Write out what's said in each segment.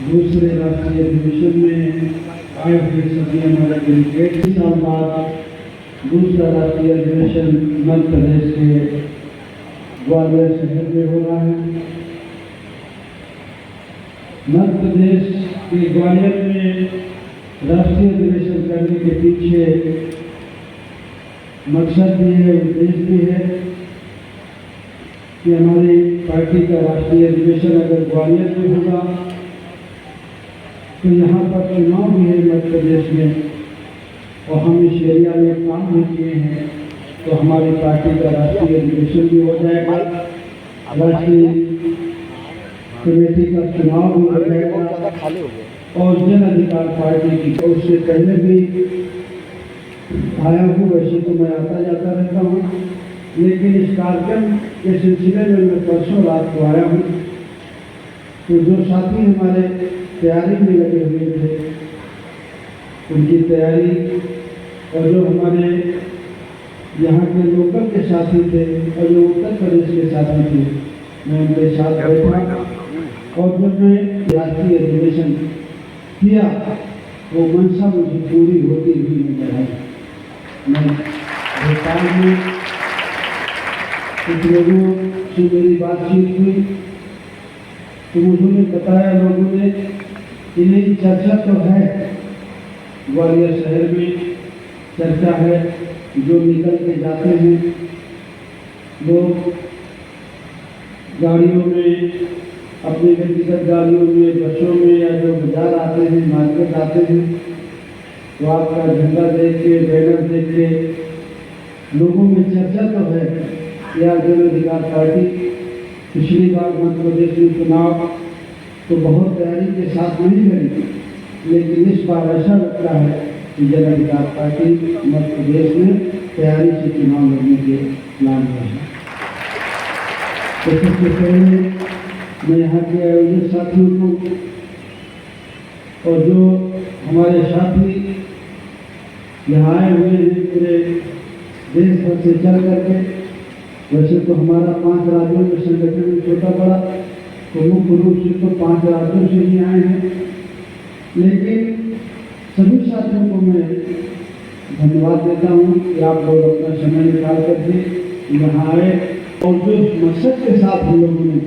दूसरे राष्ट्रीय अधिवेशन में आए हुए सभी हमारे डेलीगेट। 3 साल बाद दूसरा राष्ट्रीय अधिवेशन मध्य प्रदेश के ग्वालियर शहर में हो रहा है। मध्य प्रदेश के ग्वालियर में राष्ट्रीय अधिवेशन करने के पीछे मकसद भी है, उद्देश्य भी है कि हमारी पार्टी का राष्ट्रीय अधिवेशन अगर ग्वालियर में होगा तो यहाँ पर चुनाव भी है मध्य प्रदेश में और हम इस एरिया में काम भी किए हैं, तो हमारी पार्टी का राष्ट्रीय अधिवेशन भी हो जाएगा, राष्ट्रीय कमेटी का चुनाव भी हो जाएगा और जन अधिकार पार्टी की उससे पहले भी आया हूँ। वैसे तो मैं आता जाता रहता हूँ, लेकिन इस कार्यक्रम के सिलसिले में मैं परसों रात को आया हूँ। तो जो साथी हमारे तैयारी में लगे हुए थे उनकी तैयारी और जो हमारे यहाँ के लोकल के साथी थे और जो उत्तर प्रदेश के साथी थे, मैं उनके साथ बैठा और जब मैं राष्ट्रीय अधिवेशन किया वो मंशा मुझे पूरी होती हुई नजर आई। मैं भोपाल में कुछ लोगों से मेरी बातचीत हुई तो मुझे बताया लोगों ने कि नहीं, चर्चा तो है ग्वालियर शहर में, चर्चा है, जो निकल के जाते हैं लोग गाड़ियों में, अपने व्यक्तिगत गाड़ियों में, बसों में या जो बाजार आते हैं, मार्केट आते हैं, तो आपका झंडा देख के, बैनर देख के लोगों में चर्चा तो है कि यार जन अधिकार पार्टी पिछली बार मध्य प्रदेश में चुनाव तो बहुत तैयारी के साथ नहीं करी, लेकिन इस बार ऐसा लगता है कि जन अधिकार पार्टी मध्य प्रदेश में तैयारी से चुनाव लड़ने के प्लान में है। तो सबसे पहले मैं यहाँ के आयोजक साथियों को और जो हमारे साथी यहाँ आए हुए हैं पूरे देश भर से चल करके, वैसे तो हमारा 5 राज्यों में संगठन में छोटा बड़ा तो मुख्य रूप से तो 5 राज्यों से ही आए हैं, लेकिन सभी साथियों को मैं धन्यवाद देता हूँ कि आप लोग अपना समय निकाल करके यहाँ आए और जो मकसद के साथ हम लोगों ने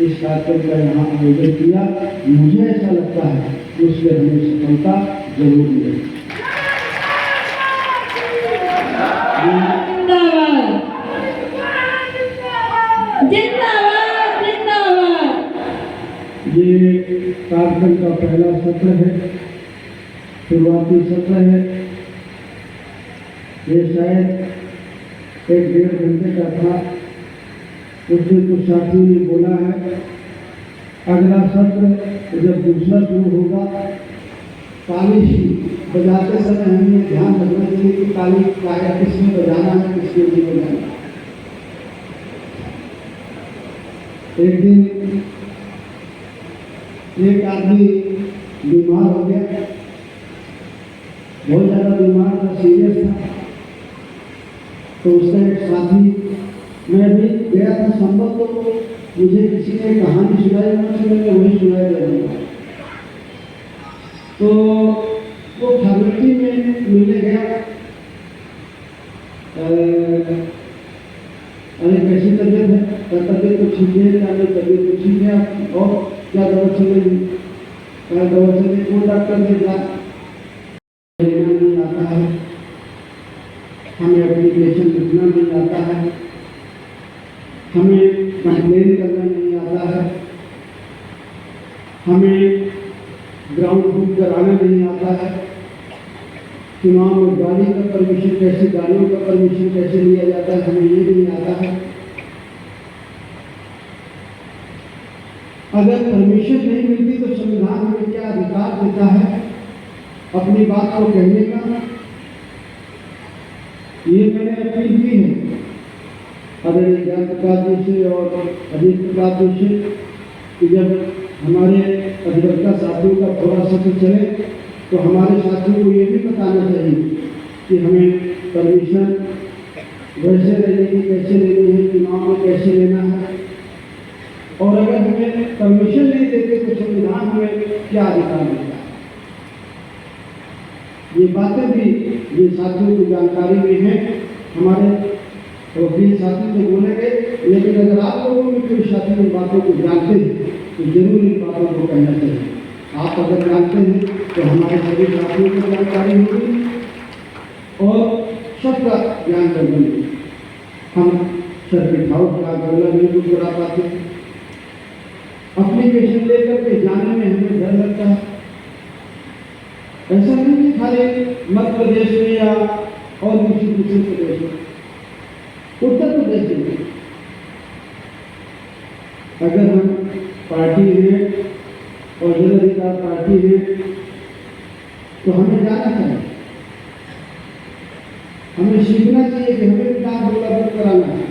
इस कार्यक्रम का यहाँ आयोजन किया, मुझे ऐसा लगता है कि उसमें हमें सफलता जरूर मिलेगी। ये कार्यक्रम का पहला सत्र है, शुरुआती सत्र है। ये शायद 1-1.5 घंटे का था। उसमें कुछ साथियों ने बोला है अगला सत्र जब दूसरा शुरू होगा, ताली बजाते समय हमें ध्यान रखना चाहिए कि ताली किसमें बजाना है, किसके लिए बजाना है। एक दिन एक आदमी बीमार हो गया, बहुत ज़्यादा बीमार था, सीरियस था। तो उसका एक साथी, मैं भी गया था संभव, तो मुझे किसी ने कहानी सुनाई, मैंने वही सुनाई दे रहा। तो वो फैमिली में मिलने गया, अरे कैसी तबीयत है? तबीयत तो ठीक है, तबीयत तो ठीक है, और क्या दवा चलेगी? क्या दवा चलेगी? कौन डॉक्टर के जा नहीं आता है, हमें एप्लीकेशन लिखना नहीं आता है, हमें कंप्लेन करना नहीं आता है, हमें ग्राउंड बुक कराना नहीं आता है, चुनाव में गाड़ी का परमिशन कैसे, गाड़ियों का परमिशन कैसे लिया जाता है, हमें ये नहीं आता है। अगर परमिशन नहीं मिलती तो संविधान हमें क्या अधिकार देता है अपनी बात को कहने का? ये मैंने अपील की है आदरणीय ज्ञान प्रकाश जी से और अजीत प्रकाश जी से कि जब हमारे अधिवक्ता साथियों का थोड़ा सत्र चले तो हमारे साथियों को ये भी बताना चाहिए कि हमें परमिशन वैसे लेने की कैसे लेनी है, चुनाव में कैसे लेना है, और अगर हमें परमिशन नहीं देते तो संविधान हमें क्या अधिकार मिलता है। ये बातें भी ये साथियों की जानकारी में है। हमारे वकील साथी तो बोलेंगे, लेकिन अगर आप लोगों में कोई साथी इन बातों को जानते हैं तो जरूर इन बातों को कहना चाहिए। आप अगर जानते हैं तो हमारे सभी साथियों को जानकारी होगी और सबका ज्ञान बढ़ेगी। हम सर्किट हाउस का गलत नहीं कुछ करा पाते, एप्लीकेशन लेकर के जाने में हमें डर लगता है। ऐसा नहीं है खाली मध्य प्रदेश में या और किसी दूसरे प्रदेश में, उत्तर प्रदेश में अगर हम पार्टी है और जन अधिकार पार्टी है तो हमें जाना चाहिए, हमें सीखना चाहिए कि हमें भी काम डेवलपमेंट कराना है।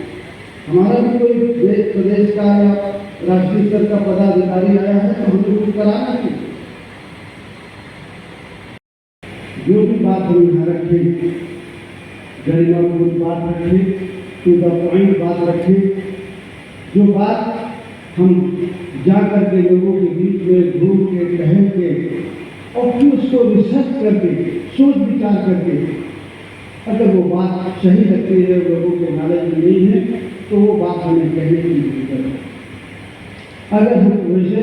हमारा भी कोई देश प्रदेश का या राष्ट्रीय स्तर का पदाधिकारी आया है तो हमें कुछ कराना चाहिए। जो भी बात हम यहाँ रखें, गरिमापूर्ण बात रखें, टू द पॉइंट बात रखें, जो बात हम जा करके लोगों के बीच में घूम के टहल के और फिर उसको रिसर्च करके सोच विचार करके अगर वो बात सही लगती है, लोगों के नॉलेज में नहीं है तो वो बात हमें कहने की जरूरत है। अगर हम वैसे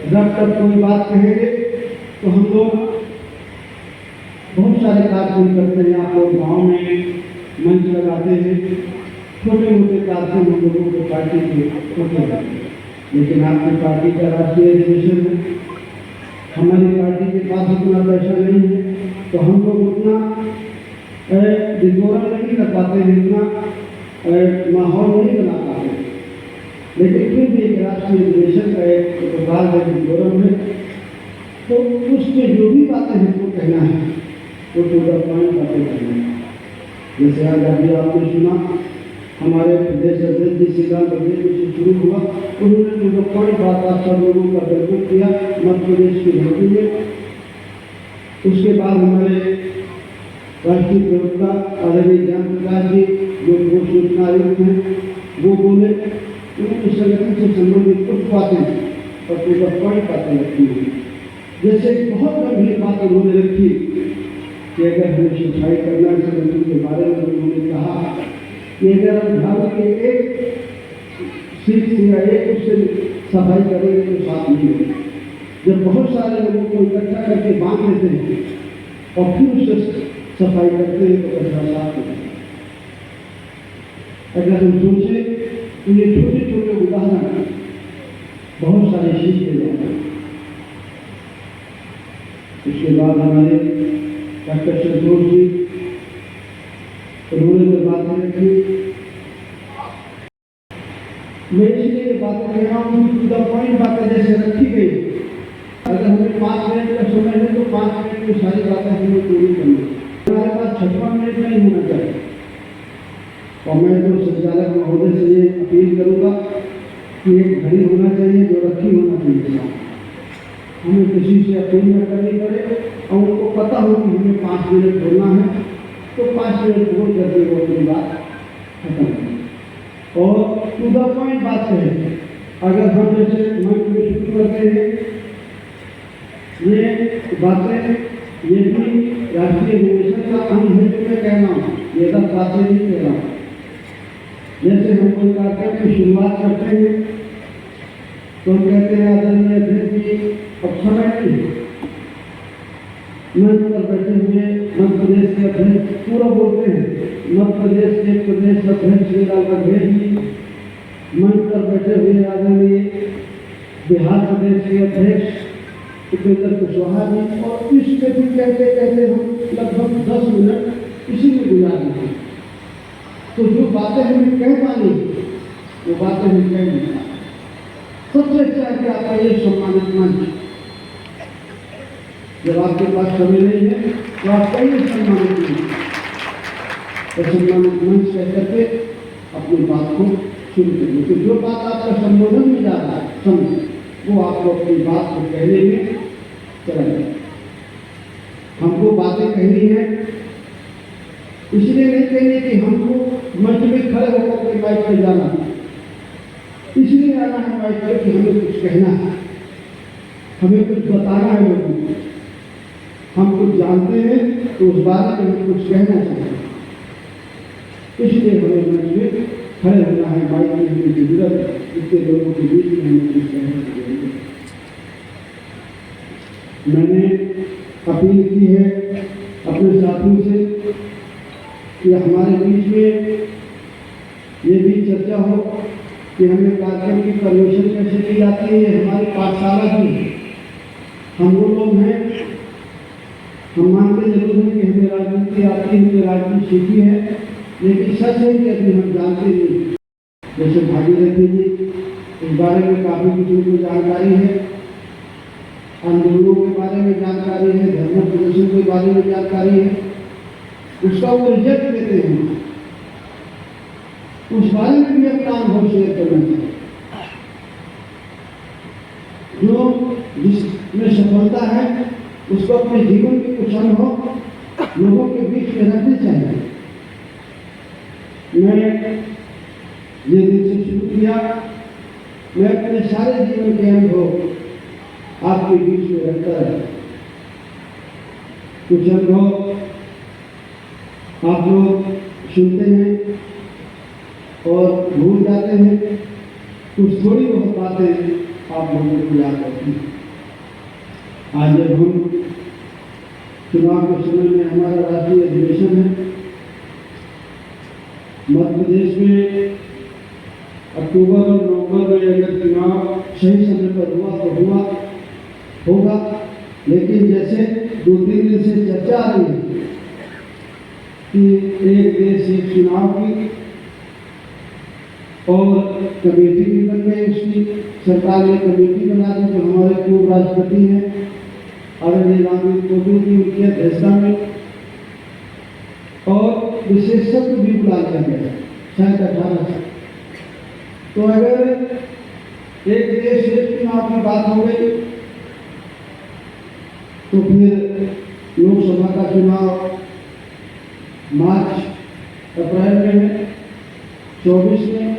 रब तक कोई बात कहेंगे तो हम लोग बहुत सारे कार्यक्रम करते हैं। आप लोग गाँव में मंच लगाते हैं, छोटे मोटे कार्यक्रम हम लोगों को पार्टी के होते हैं, लेकिन आपकी पार्टी का राष्ट्रीय अधिवेशन है, हमारी पार्टी के पास उतना पैसा नहीं है तो हम लोग उतना डिकोरम नहीं कर पाते हैं, इतना माहौल नहीं बना पाते। लेकिन फिर भी एक राष्ट्रीय अधिवेशन का एक प्रोटोकॉल है, डिकोरम है, तो उसमें जो भी बातें हमको कहना है वो टू द पॉइंट बातें कहना है। जैसे आज अभी आपने सुना हमारे प्रदेश अध्यक्ष जी श्रीकांत अध्यक्ष से शुरू हुआ, उन्होंने टू द पॉइंट बात आप सब लोगों का दर्शन किया मध्य प्रदेश की धरती में। उसके बाद हमारे राष्ट्रीय प्रवक्ता आदरणीय ज्ञान प्रकाश जी जो लोक सूचना आयुक्त हैं वो बोले, उन्होंने संगठन से संबंधित कुछ बातें और टू द पॉइंट बातें रखी हैं। जैसे बहुत गंभीर बात उन्होंने रखी कि अगर हमें सफाई करना संगठन के बारे में उन्होंने कहा कि अगर हम झाड़ू के एक सीट से या एक उससे सफाई करेंगे तो साफ नहीं होगा। जब बहुत सारे लोगों को इकट्ठा करके बांध लेते हैं और फिर उससे सफाई करते हैं तो कचरा साफ होता है। अगर हम सोचें तो ये छोटे छोटे उदाहरण बहुत सारे सीख के जाते हैं। उसके बाद हमारे डॉक्टर संतोष जी उन्होंने जो बातें रखी, मैं इसलिए बातें कह रहा हूँ टू द पॉइंट बातें जैसे रखी गई। अगर हमें 5 मिनट का समय है तो 5 मिनट में सारी बातें हमें पूरी करनी है। हमारे पास 56 मिनट नहीं होना चाहिए। और मैं तो संचालक महोदय से ये अपील करूँगा कि एक घड़ी होना चाहिए जो रखी होना चाहिए। हमें किसी से अपील न करनी पड़े और उनको पता हो कि हमें 5 मिनट बोलना है तो 5 मिनट बोल करके वो अपनी बात खत्म करें और टू द पॉइंट बात करें। अगर हम जैसे मंच में शुरू करते हैं ये बातें, ये भी राष्ट्रीय अधिवेशन का अंग है जो मैं कह रहा हूँ, ये 10 बातें नहीं कह रहा हूँ। जैसे हम कोई कार्यक्रम की शुरुआत करते हैं तो हम कहते हैं आदरणीय अध्यक्ष जी अब समय नहीं है, मंच पर बैठे हुए मध्य प्रदेश के अध्यक्ष पूरा बोलते हैं। मध्य प्रदेश के प्रदेश अध्यक्ष श्रीलाल बघेल जी, मंच पर बैठे हुए आदरणीय बिहार प्रदेश के अध्यक्ष उपेंद्र कुशवाहा जी, और इसके भी कहते कहते हम लगभग 10 मिनट इसी में गुजार देते हैं। तो जो बातें हमें कह पानी वो बातें हम कह नहीं पाते। सबसे अच्छा है कि आपका ये सम्मानित मंच, जब आपके पास समय नहीं है तो आप कई सम्मानित मंच कह करके अपनी बात को शुरू करिए। तो जो बात आपका संबोधन में जा रहा है समझ, वो आपको अपनी बात को कहने में चला जाए। हमको बातें कहनी है इसलिए नहीं कहनी कि हमको मंच में खड़े होकर के माइक पे जाना, इसलिए आना है माइक पे कि हमें कुछ कहना है। हमें कुछ बताना है लोगों को, हम कुछ जानते हैं तो उस बारे में हमें कुछ कहना चाहिए, इसलिए हमें मंच में खड़े होना है, माइक में होने की जरूरत है, इतने लोगों के बीच में हमें कुछ कहने की जरूरत है। मैंने अपील की है अपने साथियों से कि हमारे बीच में ये भी चर्चा हो कि हमें कार्यक्रम की परमिशन कैसे दी जाती है। ये हमारी पाठशाला की है, हम वो लोग हैं, हम मानते जरूर हैं कि हमें राजनीति आती है, हमें राजनीति सीखी है, लेकिन सच है कि अभी हम जानते नहीं। जैसे भागीरथी जी, इस बारे में काफ़ी कुछ उनको जानकारी है, आंदोलनों के बारे में जानकारी है, धर्म प्रदर्शन के बारे में जानकारी है, उसका वो रिजल्ट देते हैं, उस बारे में भी अपना अनुभव शेयर करना चाहिए। जो जिसमें सफलता है उसको अपने जीवन के कुछ अनुभव लोगों के बीच में रखने चाहिए। मैं ये दिन से शुरू किया, मैं अपने सारे जीवन के अनुभव आपके बीच में रखता है। कुछ अनुभव आप लोग सुनते हैं और भूल जाते हैं, कुछ थोड़ी बहुत बातें आप लोगों को याद रखती हैं। आज जब हम चुनाव के समय में हमारा राष्ट्रीय अधिवेशन है, मध्य प्रदेश में अक्टूबर और नवंबर में अगर चुनाव सही समय पर हुआ तो होगा, लेकिन जैसे 2-3 दिन से चर्चा आ रही है कि एक देश एक चुनाव की, और कमेटी भी बन गई, उसकी सरकार ने कमेटी बना दी जो हमारे पूर्व राष्ट्रपति हैं आदरणीय रामनाथ कोविंद जी उनकी अध्यक्षता में, और विशेषज्ञ भी बुला लिया गया शायद 18 से। तो अगर एक देश एक चुनाव की बात हो गई तो फिर लोकसभा का चुनाव मार्च अप्रैल में है, 24 में,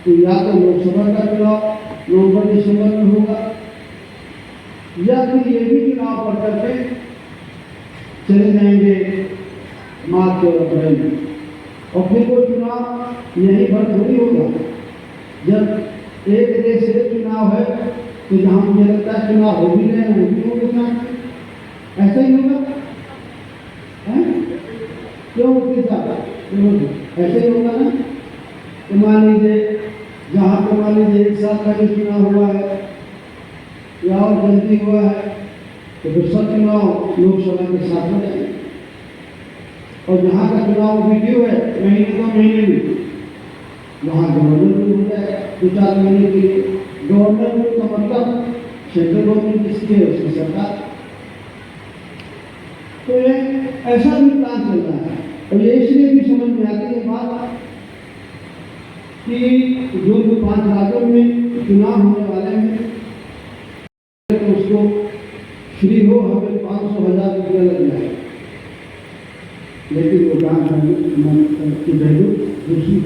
तो या तो लोकसभा का चुनाव नवंबर दिसंबर में होगा, या फिर ये भी चुनाव पढ़ करके चले जाएंगे मार्च और अप्रैल में, और फिर वो चुनाव यहीं पर थोड़ी होगा। जब एक देश एक चुनाव है तो जहाँ मुझे लगता है चुनाव हो भी रहे हैं वो भी होंगे, ऐसा ही होगा, क्यों उसके साथ ऐसे ही होगा ना। तो मान लीजिए जहाँ पर मान लीजिए 1 साल पहले चुनाव हुआ है या और जल्दी हुआ है तो फिर सब चुनाव लोकसभा के साथ हो जाएंगे, और जहाँ का चुनाव वीडियो है महीने 2 महीने में, वहाँ गवर्नर भी हो जाए 2-4 महीने के लिए। गवर्नर का मतलब सेंट्रल गवर्नमेंट किसकी है, उसकी सरकार। तो ये ऐसा भी प्लान चल रहा है, और ये इसलिए भी समझ में आती है बात कि जो 5 राज्यों में चुनाव होने वाले हैं तो उसको फ्री हो हमें 500,000 रुपया लग जाए, लेकिन वो काम की वैल्यू दूसरी